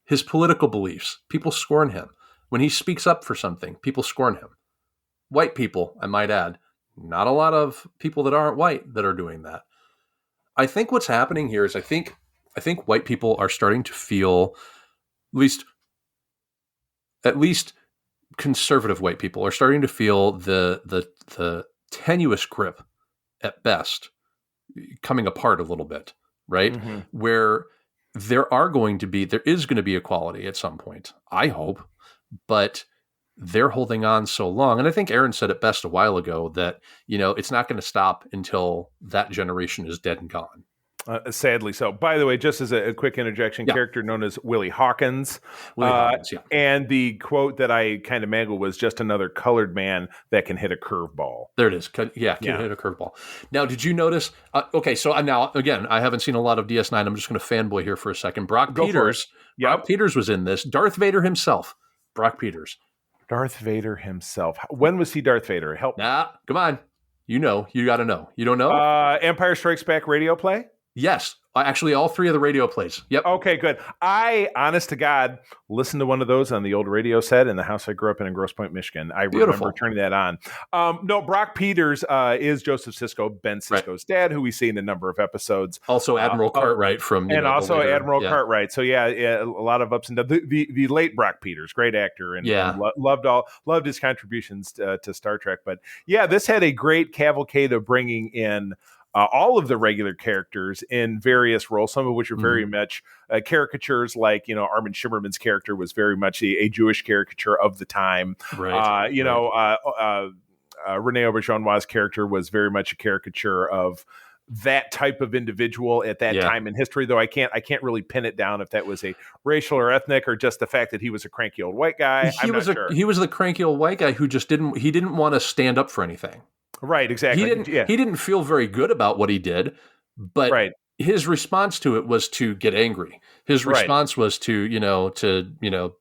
His political beliefs, people scorn him. When he speaks up for something, people scorn him. White people, I might add, not a lot of people that aren't white that are doing that. I think what's happening here is I think white people are starting to feel, at least conservative white people are starting to feel the tenuous grip at best coming apart a little bit, right? Where there is going to be equality at some point, I hope, but they're holding on so long. And I think Aaron said it best a while ago that, it's not going to stop until that generation is dead and gone. Sadly so. By the way, just as a quick interjection, character known as Willie Hawkins. And the quote that I kind of mangled was just another colored man that can hit a curveball. There it is. Can hit a curveball. Now, did you notice? So now, again, I haven't seen a lot of DS9. I'm just going to fanboy here for a second. Brock Peters was in this. Darth Vader himself. Brock Peters. Darth Vader himself. When was he Darth Vader? Help. Come on. You got to know. You don't know? Empire Strikes Back radio play? Yes. Actually, all three of the radio plays. Yep. Okay, good. I, honest to God, listened to one of those on the old radio set in the house I grew up in Grosse Pointe, Michigan. I remember turning that on. No, Brock Peters is Joseph Sisko, Ben Sisko's dad, who we see in a number of episodes. Also Admiral Cartwright from... Admiral Cartwright. So, a lot of ups and downs. The late Brock Peters, great actor, and loved his contributions to Star Trek. But, this had a great cavalcade of bringing in all of the regular characters in various roles, some of which are very much caricatures, like, Armin Shimmerman's character was very much a Jewish caricature of the time. Right. Rene Auberjonois' character was very much a caricature of that type of individual at that Yeah. time in history, though I can't really pin it down if that was a racial or ethnic or just the fact that he was a cranky old white guy. I'm not sure. He was the cranky old white guy who just didn't want to stand up for anything. Right, exactly. He didn't feel very good about what he did, but Right. his response to it was to get angry. His response was to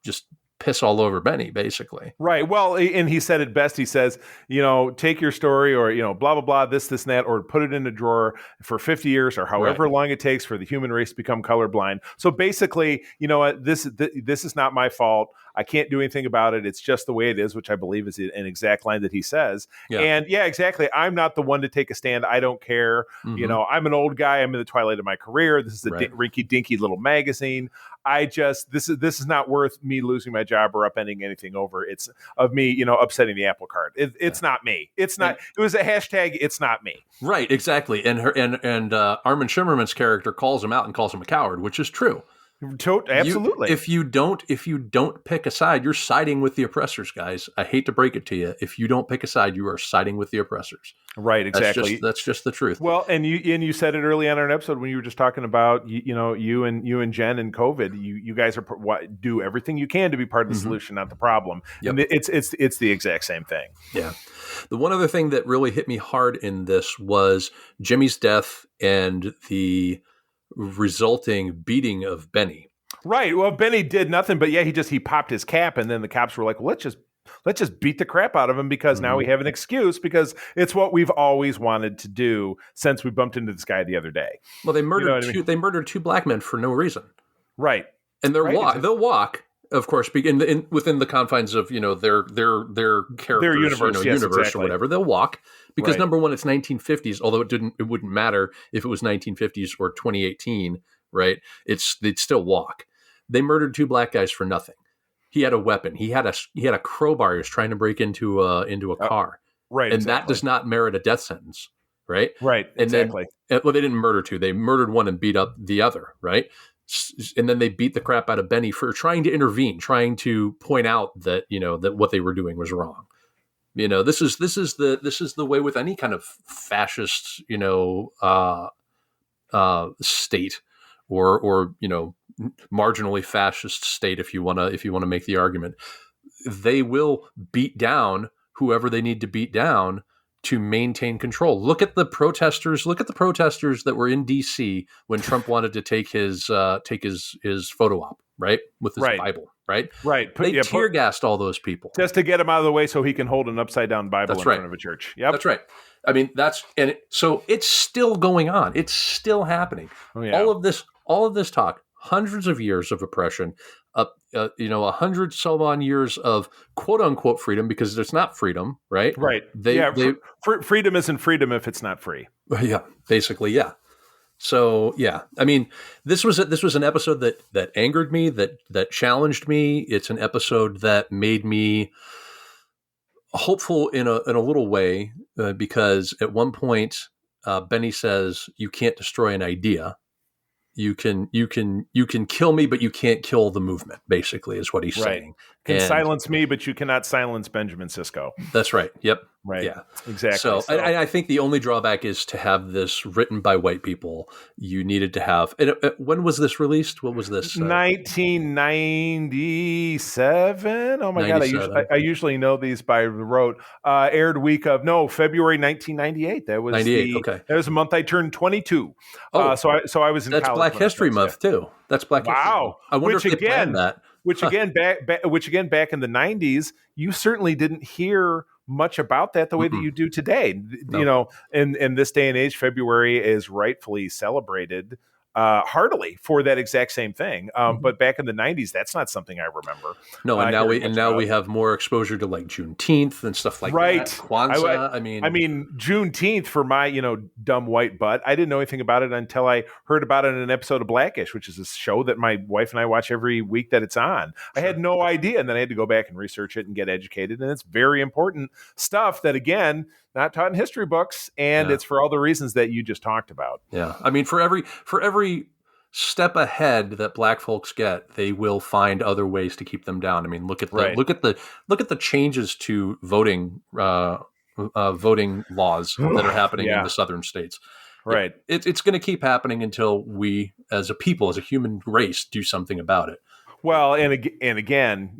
just piss all over Benny, basically. Right. Well, and he said it best. He says, take your story or, blah, blah, blah, this, and that, or put it in a drawer for 50 years or however long it takes for the human race to become colorblind. So basically, this is not my fault. I can't do anything about it. It's just the way it is, which I believe is an exact line that he says. Yeah. And yeah, exactly. I'm not the one to take a stand. I don't care. Mm-hmm. I'm an old guy. I'm in the twilight of my career. This is a rinky dinky little magazine. This is not worth me losing my job or upending anything over. It's of me, upsetting the apple cart. It's not me. It's not. It was a hashtag. It's not me. Right. Exactly. And Armin Shimmerman's character calls him out and calls him a coward, which is true. Absolutely. If you don't pick a side, you're siding with the oppressors, guys. I hate to break it to you. If you don't pick a side, you are siding with the oppressors. Right. Exactly. That's just the truth. Well, and you said it early on in our episode when you were just talking about you and Jen and COVID. You guys do everything you can to be part of the solution, not the problem. Yep. And it's the exact same thing. Yeah. The one other thing that really hit me hard in this was Jimmy's death and the resulting beating of Benny. Right. Well, Benny did nothing, but yeah, he popped his cap, and then the cops were like, well, let's just beat the crap out of him because now we have an excuse because it's what we've always wanted to do since we bumped into this guy the other day. Well, they murdered two black men for no reason. Right. And they'll walk, of course, within the confines of their characters, their universe, universe or whatever. They'll walk because number one, it's 1950s. Although it wouldn't matter if it was 1950s or 2018, right? They'd still walk. They murdered two black guys for nothing. He had a weapon. He had a crowbar. He was trying to break into a car, right? And that does not merit a death sentence, right? Right. And exactly. Then, they didn't murder two. They murdered one and beat up the other, right? And then they beat the crap out of Benny for trying to intervene, trying to point out that that what they were doing was wrong. This is the way with any kind of fascist state or marginally fascist state, if you want to make the argument. They will beat down whoever they need to beat down to maintain control. Look at the protesters that were in DC when Trump wanted to take his photo op, right? With his Bible, right? Right. They tear gassed all those people. Just to get him out of the way so he can hold an upside down Bible front of a church. Yep. That's right. I mean, so it's still going on. It's still happening. Oh, yeah. All of this talk, hundreds of years of oppression, 100 some on years of quote unquote freedom, because there's not freedom, right? Right. Freedom isn't freedom if it's not free. Yeah, basically, yeah. So yeah, I mean, this was an episode that angered me, that challenged me. It's an episode that made me hopeful in a little way, because at one point Benny says, "You can't destroy an idea. You can kill me, but you can't kill the movement," basically is what he's saying. You can silence me, but you cannot silence Benjamin Sisko. That's right. Yep. Right. Yeah. Exactly. So I think the only drawback is to have this written by white people. You needed to have. And when was this released? What was this? 1997. Oh my God! I usually know these by rote. Aired week of February 1998. That was 98. Okay. That was the month I turned 22. Oh, so I was in that's college. Black History Month too. That's Black History Month. Wow. I wonder if they planned that. Which again, back in the 90s, you certainly didn't hear much about that the way that you do today. No. In this day and age, February is rightfully celebrated heartily for that exact same thing. But back in the 90s, that's not something I remember. No, and now we have more exposure to like Juneteenth and stuff like that. Kwanzaa. I mean, Juneteenth for my dumb white butt. I didn't know anything about it until I heard about it in an episode of Blackish, which is a show that my wife and I watch every week that it's on. Sure. I had no idea, and then I had to go back and research it and get educated. And it's very important stuff that, again, not taught in history books, and it's for all the reasons that you just talked about. Yeah, I mean, for every step ahead that Black folks get, they will find other ways to keep them down. I mean, look at the changes to voting laws that are happening in the southern states. Right. It's going to keep happening until we, as a people, as a human race, do something about it. Well, and again,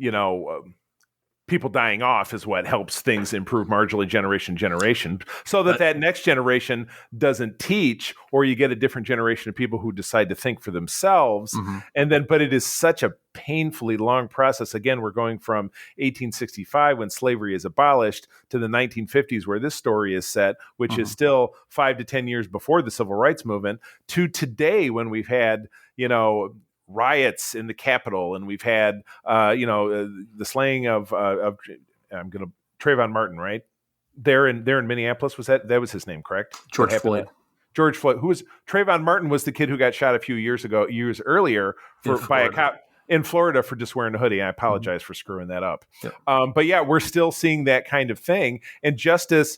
people dying off is what helps things improve marginally generation to generation, so that next generation doesn't teach, or you get a different generation of people who decide to think for themselves. And then, but it is such a painfully long process. Again, we're going from 1865, when slavery is abolished, to the 1950s, where this story is set, which is still 5 to 10 years before the civil rights movement, to today, when we've had, riots in the Capitol, and we've had, the slaying of Trayvon Martin, right? There in Minneapolis. That was his name, correct? George Floyd. George Floyd. Trayvon Martin was the kid who got shot a few years earlier by a cop in Florida for just wearing a hoodie. I apologize for screwing that up. Yep. But yeah, we're still seeing that kind of thing, and justice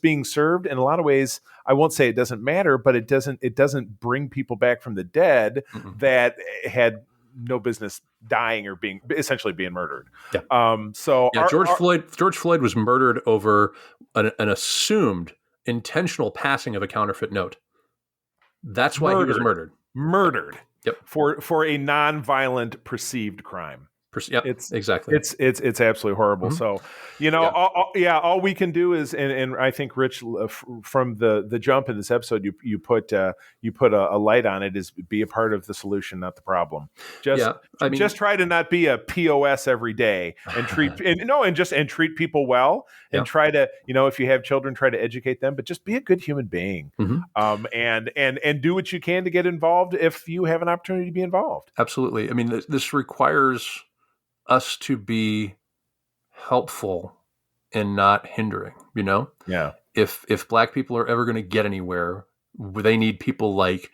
being served in a lot of ways. I won't say it doesn't matter, but it doesn't bring people back from the dead that had no business dying or essentially being murdered. Yeah. George Floyd was murdered over an assumed intentional passing of a counterfeit note. That's why he was murdered. Yep. For a non-violent perceived crime. Yep, exactly. It's absolutely horrible. So, all we can do is, and I think Rich, from the jump in this episode, you put a light on it, is be a part of the solution, not the problem. Just try to not be a POS every day, and treat treat people well, and try to, if you have children, try to educate them, but just be a good human being, and do what you can to get involved if you have an opportunity to be involved. Absolutely. I mean, this requires us to be helpful and not hindering, Yeah. If Black people are ever going to get anywhere, they need people like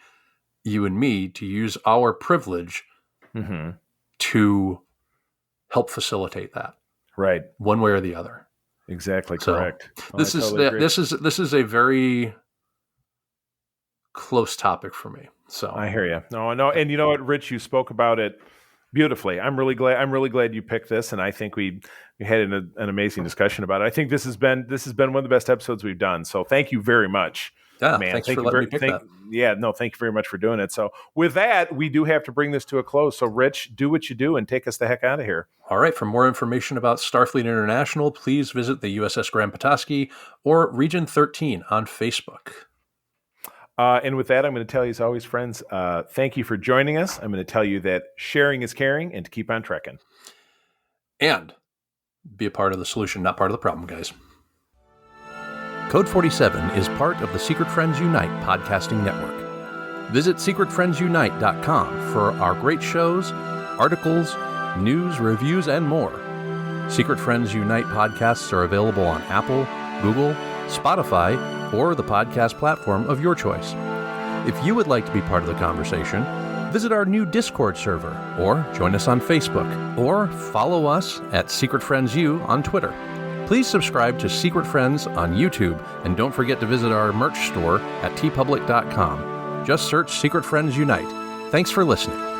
you and me to use our privilege to help facilitate that. Right. One way or the other. Exactly correct. This is a very close topic for me. So I hear you. No, and you know what, Rich, you spoke about it beautifully. I'm really glad you picked this, and I think we had an amazing discussion about it. I think this has been one of the best episodes we've done. So thank you very much. Yeah, man. Thanks for letting me pick that. Yeah, no, thank you very much for doing it. So with that, we do have to bring this to a close. So Rich, do what you do and take us the heck out of here. All right. For more information about Starfleet International, please visit the USS Grand Petoskey or Region 13 on Facebook. And with that, I'm going to tell you, as always, friends, thank you for joining us. I'm going to tell you that sharing is caring, and to keep on trekking. And be a part of the solution, not part of the problem, guys. Code 47 is part of the Secret Friends Unite podcasting network. Visit secretfriendsunite.com for our great shows, articles, news, reviews, and more. Secret Friends Unite podcasts are available on Apple, Google, Spotify, or the podcast platform of your choice. If you would like to be part of the conversation, visit our new Discord server, or join us on Facebook, or follow us at Secret Friends U on Twitter. Please subscribe to Secret Friends on YouTube, and don't forget to visit our merch store at tpublic.com. Just search Secret Friends Unite. Thanks for listening.